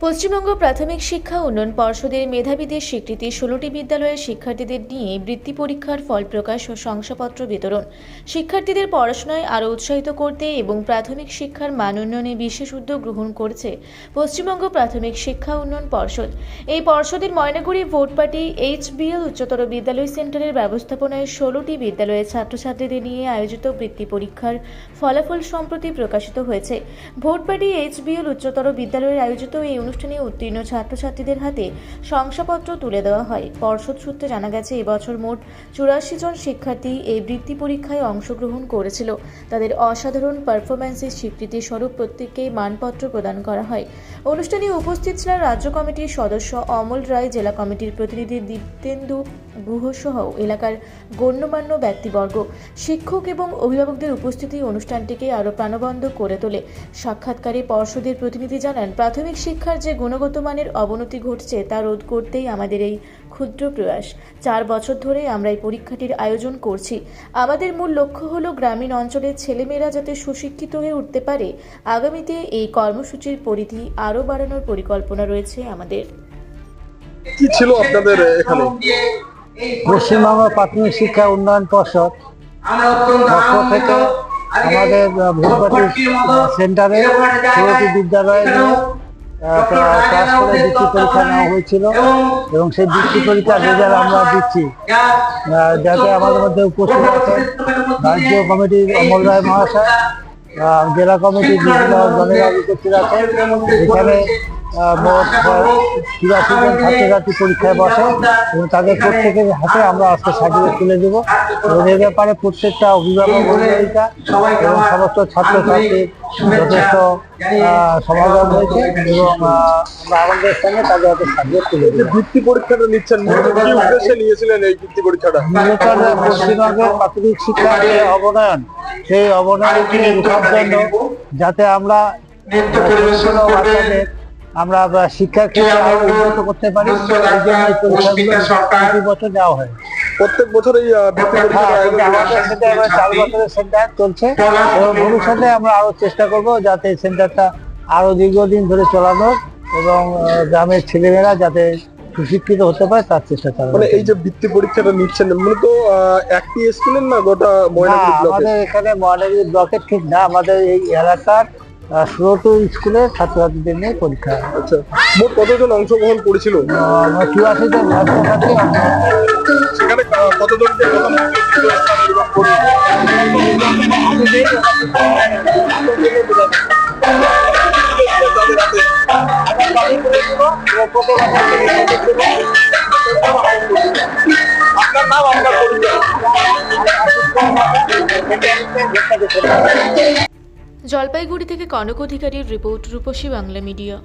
পশ্চিমবঙ্গ প্রাথমিক শিক্ষা উন্নয়ন পর্ষদের মেধাবীদের স্বীকৃতি 16টি বিদ্যালয়ের শিক্ষার্থীদের নিয়ে বৃত্তি পরীক্ষার ফল প্রকাশ ও শংসাপত্র বিতরণ। শিক্ষার্থীদের পড়াশোনায় আরও উৎসাহিত করতে এবং প্রাথমিক শিক্ষার মান উন্নয়নে বিশেষ উদ্যোগ গ্রহণ করেছে পশ্চিমবঙ্গ প্রাথমিক শিক্ষা উন্নয়ন পর্ষদ। এই পর্ষদের ময়নাগুড়ি ভোটপাটি HBL উচ্চতর বিদ্যালয় সেন্টারের ব্যবস্থাপনায় 16টি বিদ্যালয়ের ছাত্রছাত্রীদের নিয়ে আয়োজিত বৃত্তি পরীক্ষার ফলাফল সম্প্রতি প্রকাশিত হয়েছে। ভোটপাটি HBL উচ্চতর বিদ্যালয়ের আয়োজিত এই অনুষ্ঠানে উত্তীর্ণ ছাত্রছাত্রীদের হাতে শংসাপত্র তুলে দেওয়া হয়। পর্ষদ সূত্রে জানা গেছে, এবছর মোট 84 জন শিক্ষার্থী এই বৃত্তি পরীক্ষায় অংশগ্রহণ করেছিল। তাদের অসাধারণ পারফরম্যান্সের স্বীকৃতি স্বরূপ প্রত্যেককেই মানপত্র প্রদান করা হয়। অনুষ্ঠানে উপস্থিত ছিলেন রাজ্য কমিটির সদস্য অমল রায়, জেলা কমিটির প্রতিনিধি দীপ্তেন্দু গুহ সহ এলাকার গণ্যমান্য ব্যক্তিবর্গ। শিক্ষক এবং অভিভাবকদের উপস্থিতি অনুষ্ঠানটিকে আরও প্রাণবন্ত করে তোলে। সাক্ষাৎকারে পর্ষদের প্রতিনিধি জানান, প্রাথমিক শিক্ষার যে গুণগত মানের অবনতি ঘটছে তা রোধ করতেই আমাদের এই ক্ষুদ্র প্রয়াস। 4 বছর ধরে আমরা এই পরীক্ষাটির আয়োজন করছি। আমাদের মূল লক্ষ্য হলো গ্রামীণ অঞ্চলের ছেলেমেয়েরা যাতে সুশিক্ষিত হয়ে উঠতে পারে। আগামীতে এই কর্মসূচির পরিধি আরও বাড়ানোর পরিকল্পনা রয়েছে আমাদের। কি ছিল আপনাদের এখানে? পশ্চিমবঙ্গ প্রাথমিক শিক্ষা উন্নয়ন পর্ষদ পক্ষ থেকে আমাদের ভোটপাটি সেন্টারে 16টি বিদ্যালয়ে ক্লাস করে বৃত্তি পরীক্ষা নেওয়া হয়েছিল এবং সেই বৃত্তি পরীক্ষার রেজাল্ট আমরা দিচ্ছি। যাতে আমাদের মধ্যে উপস্থিত আছেন রাজ্য কমিটির অমল রায় মহাশয়, জেলা কমিটির বিভিন্ন দলের উপস্থিত আছেন। এখানে মোট 84 জন ছাত্রছাত্রী পরীক্ষায় বসে এবং তাদের প্রত্যেকের হাতে আমরা আজকে সার্টিফিকেট তুলে দেবো এবং এ ব্যাপারে প্রত্যেকটা অভিভাবক অভিভাবিকা এবং সমস্ত ছাত্রছাত্রীর যথেষ্ট সমাগম হয়েছে এবং আমরা আনন্দের সঙ্গে তাদের হাতে সার্টিফিকেট তুলে দেবো। বৃত্তি পরীক্ষাটা নিচ্ছেন, কি উদ্দেশ্যে নিয়েছিলেন এই বৃত্তি পরীক্ষাটা? পশ্চিমবঙ্গের প্রাথমিক শিক্ষার যে অবনয়ন, সেই অবনয়নকে রোখার জন্য যাতে আমরা আমরা শিক্ষার ক্ষেত্রে আরো উন্নত করতে পারি, এই জন্য এই পরীক্ষাগুলো প্রতি বছর দেওয়া হয়। প্রত্যেক বছর এই বৃত্তি পরীক্ষাটা আমাদের সেন্টার 4 বছরের সেন্টার চলছে এবং ভবিষ্যতে আমরা আরো চেষ্টা করব যাতে এই সেন্টারটা আরো দীর্ঘদিন ধরে চালানোর এবং গ্রামের ছেলেমেয়েরা যাতে সুশিক্ষিত হতে পারে তার চেষ্টা চালানো। মানে এই যে বৃত্তি পরীক্ষাটা নিচ্ছেন মূলত একটি স্কুলের না গোটা ময়নাগুড়ি ব্লকে? আমাদের এখানে ময়নাগুড়ি ব্লকের ঠিক না, আমাদের এই এলাকার 16টি স্কুলের ছাত্রছাত্রীদের নিয়ে পরীক্ষা। আচ্ছা, মোট কতজন অংশগ্রহণ করেছিল? 84 জন ছাত্রছাত্রী। সেখানে কতজনকে আপনার নাম, আপনার জলপাইগুড়ি থেকে কনক অধিকারীর রিপোর্ট, রূপসী বাংলা মিডিয়া।